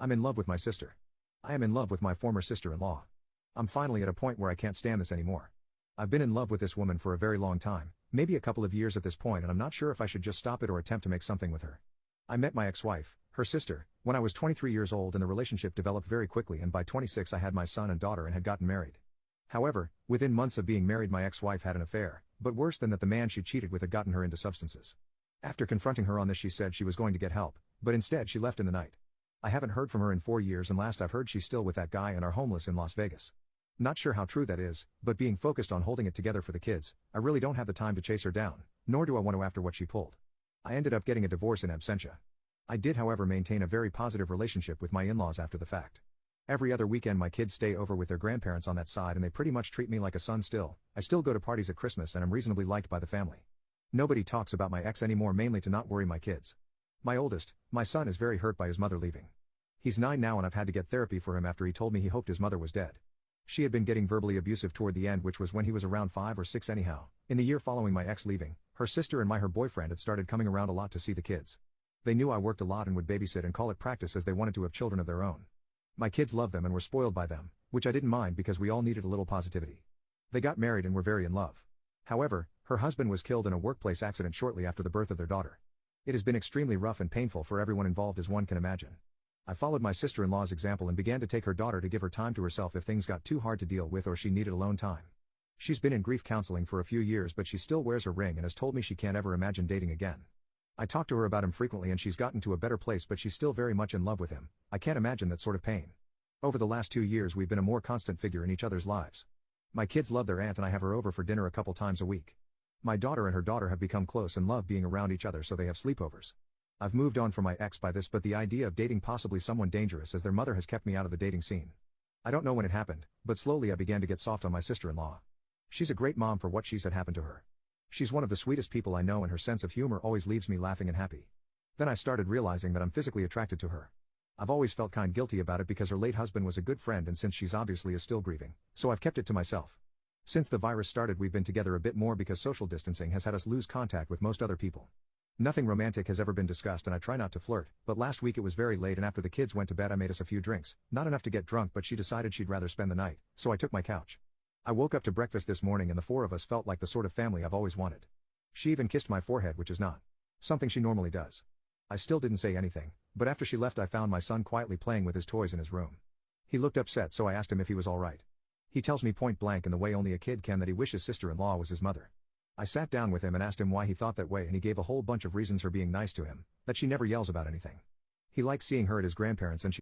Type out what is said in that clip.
I'm in love with my sister. I am in love with my former sister-in-law. I'm finally at a point where I can't stand this anymore. I've been in love with this woman for a very long time, maybe a couple of years at this point, and I'm not sure if I should just stop it or attempt to make something with her. I met my ex-wife, her sister, when I was 23 years old, and the relationship developed very quickly, and by 26 I had my son and daughter and had gotten married. However, within months of being married my ex-wife had an affair, but worse than that, the man she cheated with had gotten her into substances. After confronting her on this, she said she was going to get help, but instead she left in the night. I haven't heard from her in 4 years, and last I've heard she's still with that guy and are homeless in Las Vegas. Not sure how true that is, but being focused on holding it together for the kids, I really don't have the time to chase her down, nor do I want to after what she pulled. I ended up getting a divorce in absentia. I did however maintain a very positive relationship with my in-laws after the fact. Every other weekend my kids stay over with their grandparents on that side, and they pretty much treat me like a son still. I still go to parties at Christmas and I'm reasonably liked by the family. Nobody talks about my ex anymore, mainly to not worry my kids. My oldest, my son, is very hurt by his mother leaving. He's 9 now and I've had to get therapy for him after he told me he hoped his mother was dead. She had been getting verbally abusive toward the end, which was when he was around 5 or 6 anyhow. In the year following my ex leaving, her sister and her boyfriend had started coming around a lot to see the kids. They knew I worked a lot and would babysit and call it practice, as they wanted to have children of their own. My kids loved them and were spoiled by them, which I didn't mind because we all needed a little positivity. They got married and were very in love. However, her husband was killed in a workplace accident shortly after the birth of their daughter. It has been extremely rough and painful for everyone involved, as one can imagine. I followed my sister-in-law's example and began to take her daughter to give her time to herself if things got too hard to deal with or she needed alone time. She's been in grief counseling for a few years, but she still wears her ring and has told me she can't ever imagine dating again. I talk to her about him frequently and she's gotten to a better place, but she's still very much in love with him. I can't imagine that sort of pain. Over the last 2 years we've been a more constant figure in each other's lives. My kids love their aunt and I have her over for dinner a couple times a week. My daughter and her daughter have become close and love being around each other, so they have sleepovers. I've moved on from my ex by this, but the idea of dating possibly someone dangerous as their mother has kept me out of the dating scene. I don't know when it happened, but slowly I began to get soft on my sister-in-law. She's a great mom for what she's had happen to her. She's one of the sweetest people I know and her sense of humor always leaves me laughing and happy. Then I started realizing that I'm physically attracted to her. I've always felt kind guilty about it because her late husband was a good friend, and since she's obviously is still grieving, so I've kept it to myself. Since the virus started we've been together a bit more because social distancing has had us lose contact with most other people. Nothing romantic has ever been discussed and I try not to flirt, but last week it was very late and after the kids went to bed I made us a few drinks, not enough to get drunk, but she decided she'd rather spend the night, so I took my couch. I woke up to breakfast this morning and the 4 of us felt like the sort of family I've always wanted. She even kissed my forehead, which is not something she normally does. I still didn't say anything, but after she left I found my son quietly playing with his toys in his room. He looked upset, so I asked him if he was alright. He tells me point blank in the way only a kid can that he wishes sister-in-law was his mother. I sat down with him and asked him why he thought that way, and he gave a whole bunch of reasons, her being nice to him, that she never yells about anything. He likes seeing her at his grandparents and she